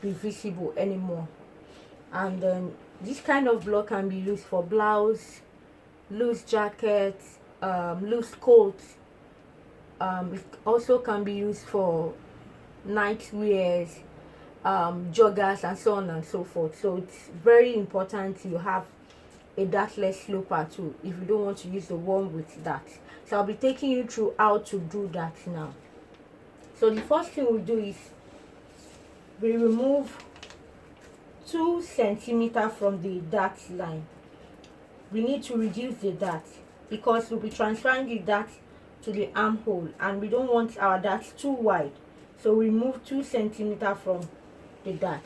be visible anymore. And then this kind of block can be used for blouse, loose jackets, loose coats. It also can be used for night wears, joggers, and so on and so forth. So it's very important you have a dartless sloper too if you don't want to use the one with that. So I'll be taking you through how to do that now. So the first thing we do is we remove 2 centimeters from the dart line. We need to reduce the dart because we'll be transferring the dart to the armhole and we don't want our dart too wide. So remove 2 centimeters from the dart.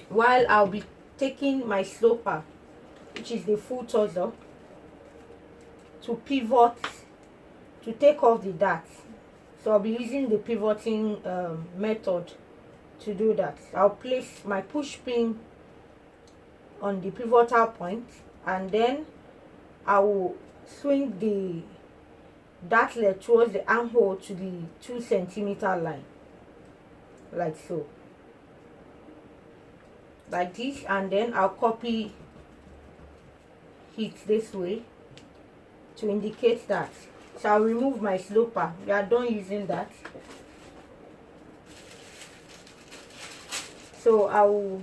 While I'll be taking my sloper, which is the full torso, to pivot, to take off the dart. So I'll be using the pivoting method to do that. I'll place my push pin on the pivotal point and then I will swing the dartlet towards the armhole to the 2 centimeter line, like so, like this, and then I'll copy it this way to indicate that. So I'll remove my sloper. We are done using that. So I will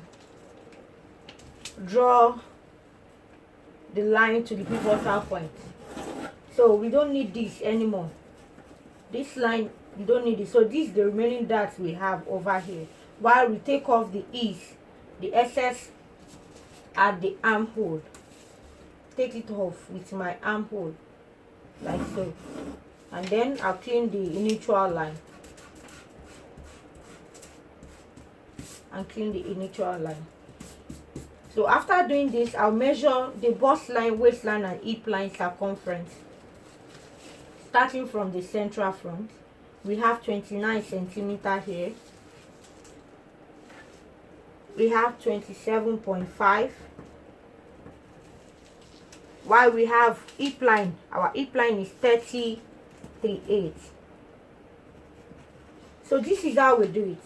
draw the line to the pivotal point. So we don't need this anymore. This line, you don't need it. So this is the remaining darts we have over here. While we take off the excess at the armhole. Take it off with my armhole, like so. And then I'll clean the initial line. And clean the initial line. So after doing this, I'll measure the bust line, waistline, and hip line circumference. Starting from the central front, we have 29 centimeters here. We have 27.5. While we have hip line, our hip line is 30.38. So this is how we do it.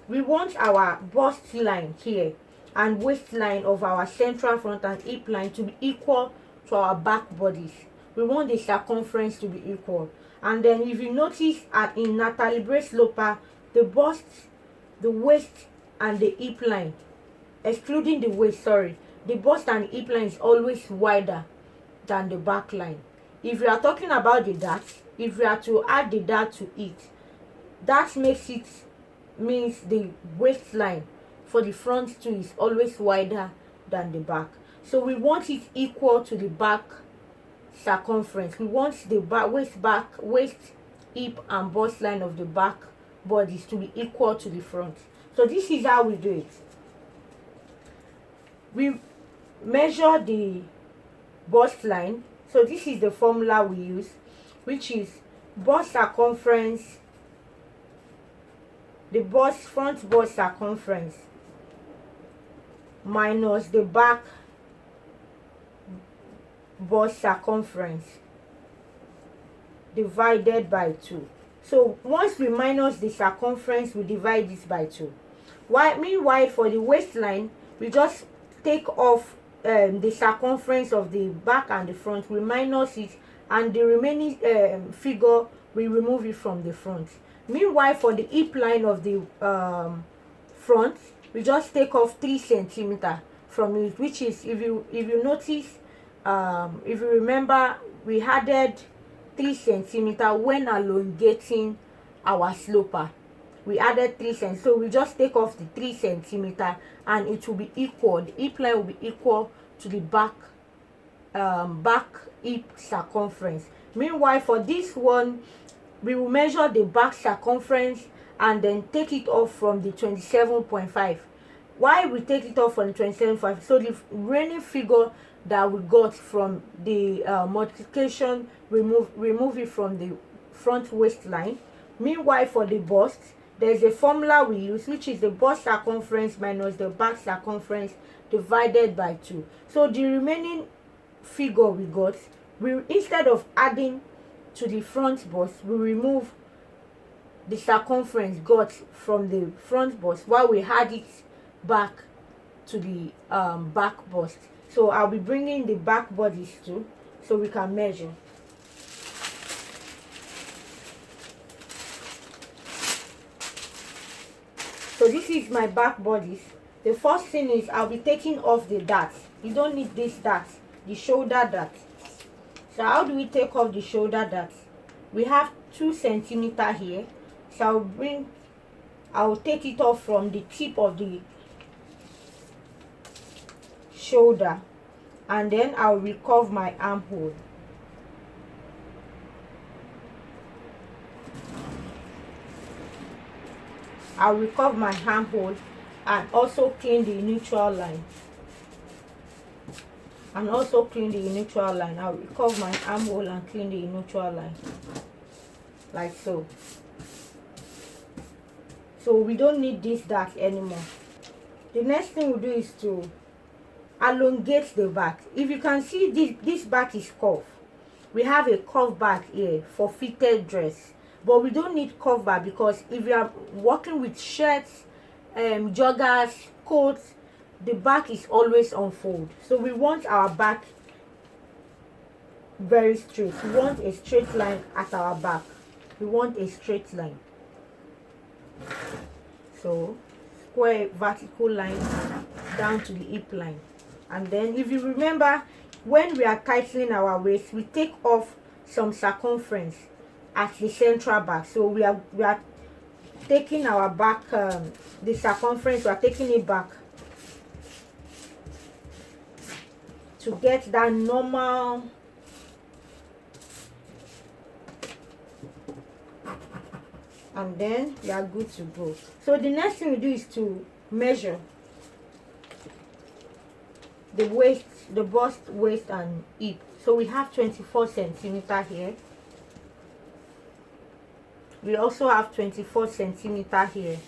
We want our bust line here and waistline of our central front and hip line to be equal to our back bodice. We want the circumference to be equal. And then if you notice in NatalieBray sloper, the bust, the waist, and the hip line, excluding the waist, sorry, the bust and hip line is always wider than the back line. If we are talking about the dart, if we are to add the dart to it, that means the waistline for the front too is always wider than the back. So we want it equal to the back circumference. We want the waist, hip, and bust line of the back bodies to be equal to the front. So this is how we do it. We measure the bust line. So this is the formula we use, which is bust circumference, the front bust circumference minus the back bust circumference divided by 2. So once we minus the circumference, we divide this by 2. Meanwhile, for the waistline, we just take off the circumference of the back and the front. We minus it, and the remaining figure, we remove it from the front. Meanwhile, for the hip line of the front, we just take off 3 centimeters from it, which is, if you notice, if you remember, we added 3 centimeters when elongating our sloper. We added 3 centimeters, so we just take off the 3 centimeters and it will be equal. The hip line will be equal to the back hip circumference. Meanwhile, for this one, we will measure the back circumference and then take it off from the 27.5. Why we take it off from the 27.5? So the remaining figure that we got from the modification, remove it from the front waistline. Meanwhile, for the bust, there's a formula we use, which is the bust circumference minus the back circumference divided by 2. So the remaining figure we got, instead of adding to the front bust, we remove the circumference got from the front bust while we had it back to the back bust. So I'll be bringing the back bodice too so we can measure. So this is my back bodice. The first thing is I'll be taking off the dart. You don't need this dart, the shoulder dart. So how do we take off the shoulder dart? We have 2 centimeters here. So I'll take it off from the tip of the shoulder, and then I'll recurve my armhole. I'll recurve my armhole and also clean the neutral line. I'll recurve my armhole and clean the neutral line, like so. So we don't need this dart anymore. The next thing we'll do is to elongate the back. If you can see, this back is curved. We have a curved back here for fitted dress, but we don't need curved back because if you are working with shirts, joggers, coats, the back is always unfold. So we want our back very straight. We want a straight line at our back. We want a straight line. So square vertical line down to the hip line. And then if you remember, when we are tightening our waist, we take off some circumference at the central back. So we are taking our back, the circumference, we are taking it back to get that normal and then we are good to go. So the next thing we do is to measure the waist, the bust, waist and hip. So we have 24 centimeters here. We also have 24 centimeters here.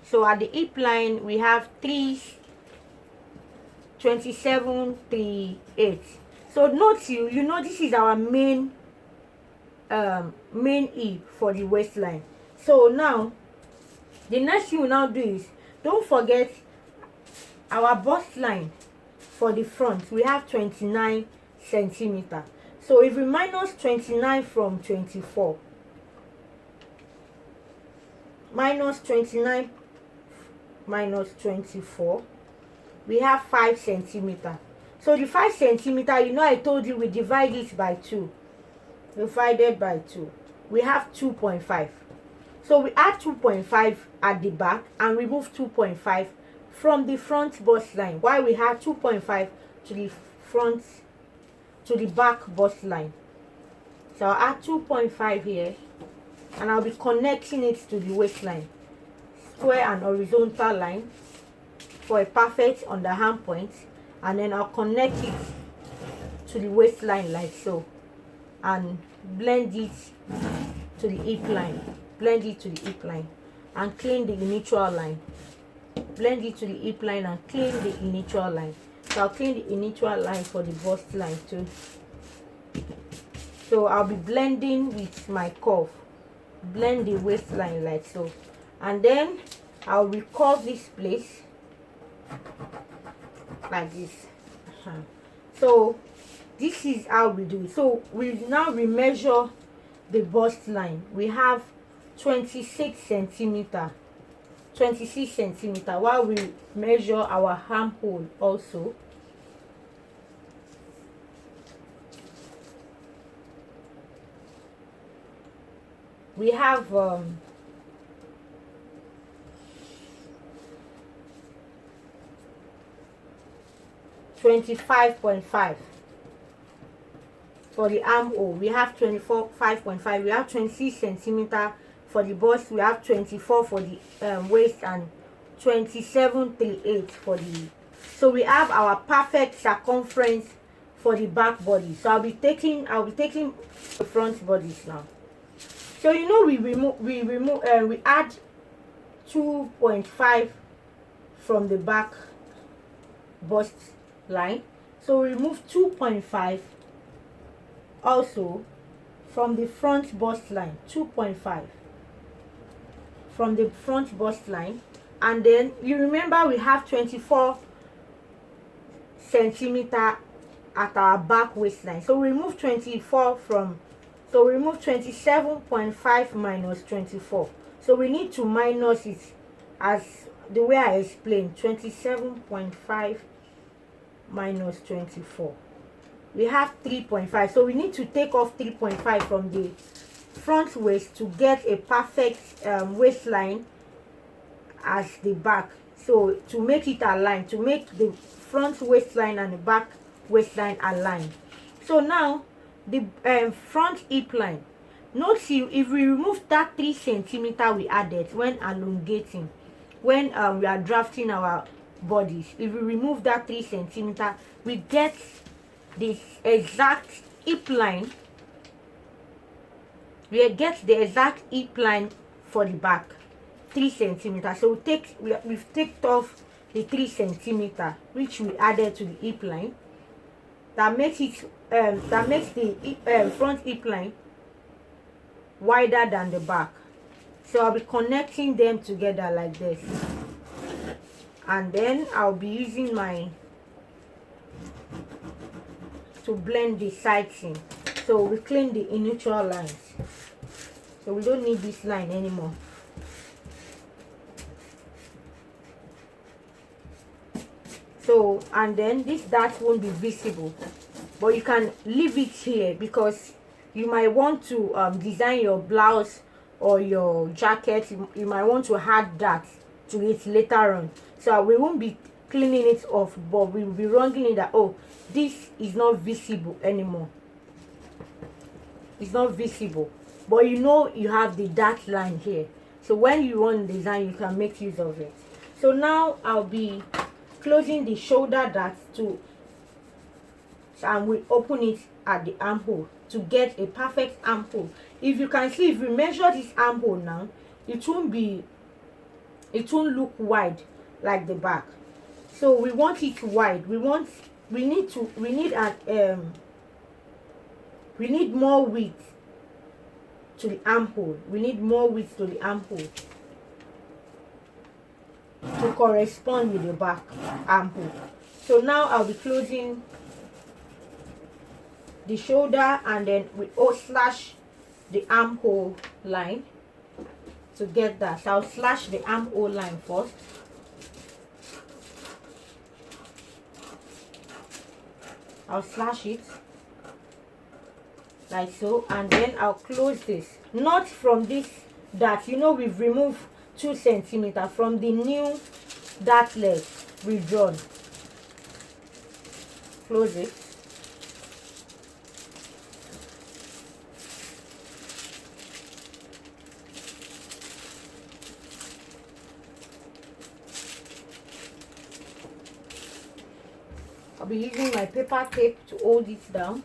So at the hip line we have 27, 38. So note, you know this is our main hip for the waistline. So now the next thing we now do is, don't forget our bust line for the front. We have 29 centimeters. So if we minus 29 from 24, minus 29 minus 24, we have 5 centimeters. So the 5 centimeters, you know, I told you we divide it by 2. Divided by 2, we have 2.5. So we add 2.5 at the back and remove 2.5 from the front bust line, while we have 2.5 to the front, to the back bust line. So I'll add 2.5 here and I'll be connecting it to the waistline. Square and horizontal line for a perfect underarm point, and then I'll connect it to the waistline like so, and blend it to the hip line. Blend it to the hip line and clean the neutral line. Blend it to the hip line and clean the neutral line. So I'll clean the neutral line for the bust line too. So I'll be blending with my curve. Blend the waistline like so, and then I'll recurve this place like this. So this is how we do it. So we now remeasure the bust line. We have 26 centimeters. 26 centimeters, while we measure our armhole also. We have 25.5 for the armhole. We have 5.5. We have 26 centimeters for the bust. We have 24 for the waist and 27.38 for the. So we have our perfect circumference for the back body. So I'll be taking the front bodies now. So you know we add 2.5 from the back bust line. So we remove 2.5 also from the front bust line, 2.5 from the front bust line. And then you remember we have 24 centimeter at our back waistline, so remove 24 from, so remove 27.5 minus 24, so we need to minus it as the way I explained. 27.5 minus 24, we have 3.5, so we need to take off 3.5 from the front waist to get a perfect waistline as the back. So to make it align, to make the front waistline and the back waistline align. So now the front hip line, note you, if we remove that 3 centimeter we added when elongating, when we are drafting our bodies, if we remove that 3 centimeter, we get the exact hip line, we get the exact hip line for the back, 3 centimeter. So we've taken off the 3 centimeter which we added to the hip line. That makes it that makes the front hip line wider than the back. So I'll be connecting them together like this, and then I'll be using my to blend the sides in. So we clean the neutral lines, so we don't need this line anymore. So, and then this dart won't be visible, but you can leave it here because you might want to design your blouse or your jacket. You might want to add that to it later on, so we won't be cleaning it off, but we will be wronging it that, oh, this is not visible anymore, it's not visible, but you know you have the dart line here, so when you want to design you can make use of it. So now I'll be closing the shoulder dart to, and we open it at the armhole to get a perfect armhole. If you can see, if we measure this armhole now, it won't look wide like the back. So we want it wide. We need more width to the armhole. We need more width to the armhole to correspond with the back armhole. So now I'll be closing the shoulder, and then we slash the armhole line to get that. So I'll slash the armhole line first. I'll slash it like so, and then I'll close this, not from this dart. You know, we've removed 2 centimeter from the new dartless we've drawn. Close it. I'll be using my paper tape to hold it down.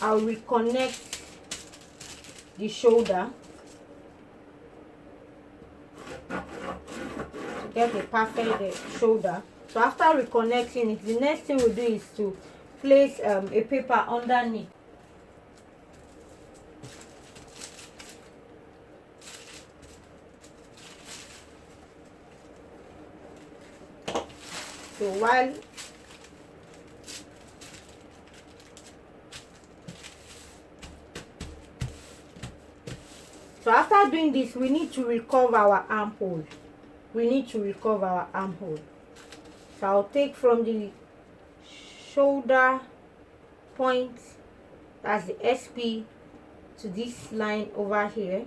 I'll reconnect the shoulder to get a perfect shoulder. So after reconnecting it, the next thing we'll do is to place a paper underneath. So while after doing this, we need to recover our armhole. So I'll take from the shoulder point, that's the SP, to this line over here.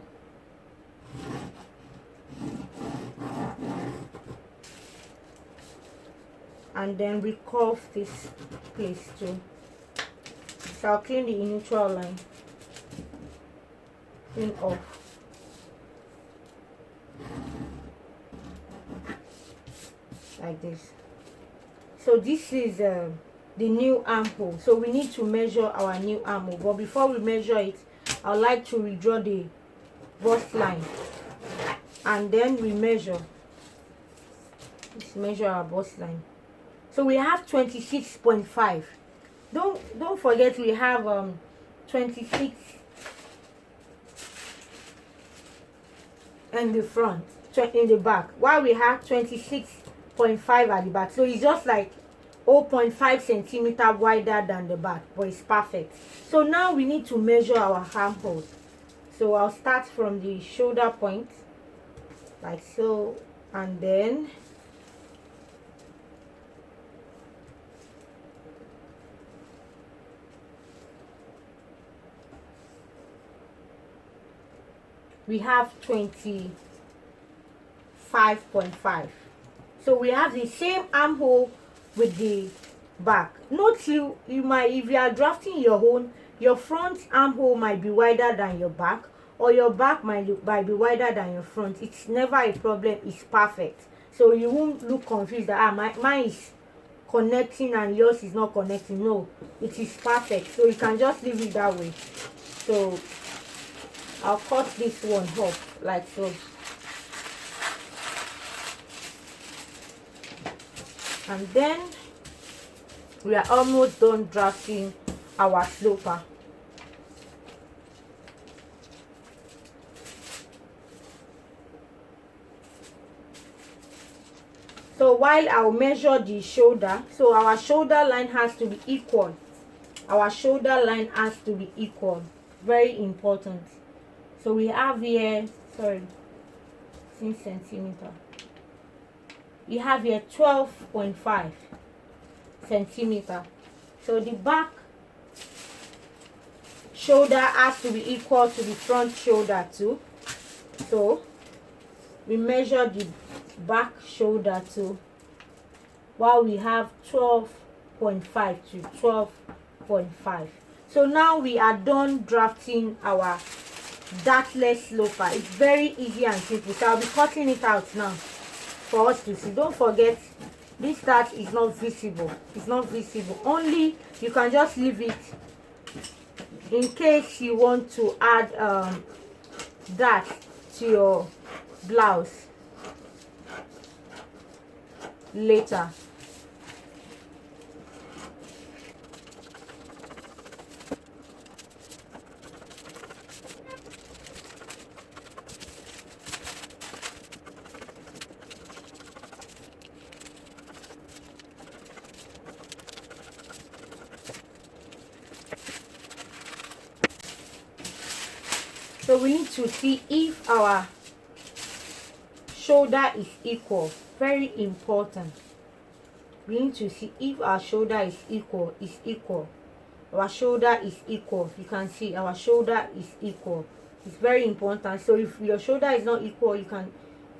And then recurve this place too. So I'll clean the neutral line, clean off. Like this. So this is the new armhole. So we need to measure our new armhole, but before we measure it, I'd like to redraw the bust line, and then we measure. Let's measure our bust line. So we have 26.5. Don't forget we have 26 in the front, in the back, while we have 26.5 at the back. So it's just like 0.5 centimeter wider than the back, but it's perfect. So now we need to measure our armhole. So I'll start from the shoulder point like so, and then we have 25.5. so we have the same armhole with the back. Note you might, if you are drafting your own, your front armhole might be wider than your back, or your back might be wider than your front. It's never a problem, it's perfect. So you won't look confused that mine is connecting and yours is not connecting. No, it is perfect. So you can just leave it that way. So I'll cut this one off like so. And then we are almost done drafting our sloper. So while I'll measure the shoulder, so our shoulder line has to be equal. Our shoulder line has to be equal. Very important. So we have here, 6 centimeter. We have here 12.5 centimeter. So the back shoulder has to be equal to the front shoulder too. So we measure the back shoulder too, while we have 12.5 to 12.5. So now we are done drafting our dartless sloper. It's very easy and simple. So I'll be cutting it out now for us to see. Don't forget, this dart is not visible. It's not visible. Only you can just leave it in case you want to add that to your blouse later. So we need to see if our shoulder is equal. Very important. We need to see if our shoulder is equal. Our shoulder is equal. You can see our shoulder is equal. It's very important. So if your shoulder is not equal, you can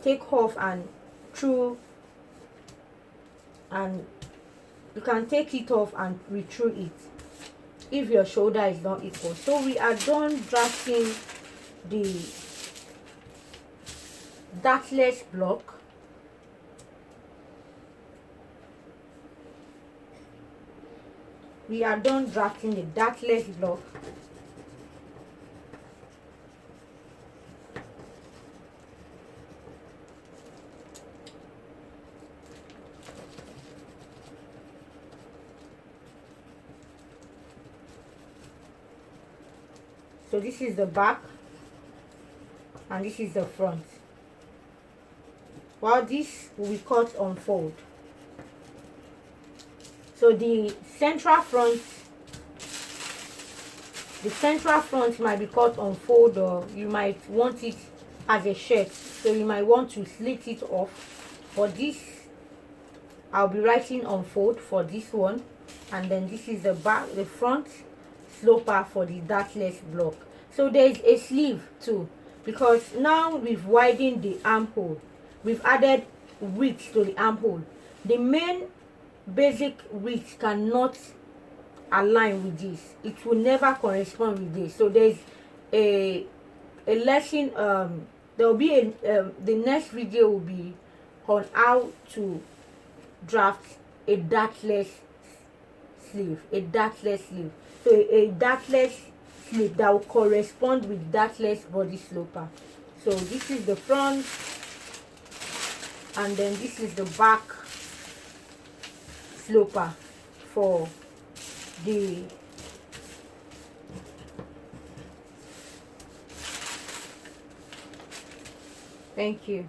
take off and through, and you can take it off and retrieve it if your shoulder is not equal. So we are done drafting the dartless block. We are done drafting the dartless block. So this is the back and this is the front. While this will be cut on fold. So the central front might be cut on fold, or you might want it as a shirt, so you might want to slit it off. For this, I'll be writing on fold for this one, and then this is the back, the front sloper for the dartless block. So there is a sleeve too, because now we've widened the armhole, we've added width to the armhole. The main basic width cannot align with this. It will never correspond with this. So there's a lesson, there will be the next video will be on how to draft a dartless sleeve. So a dartless sleeve that will correspond with dartless body sloper. So this is the front, and then this is the back sloper for the thank you.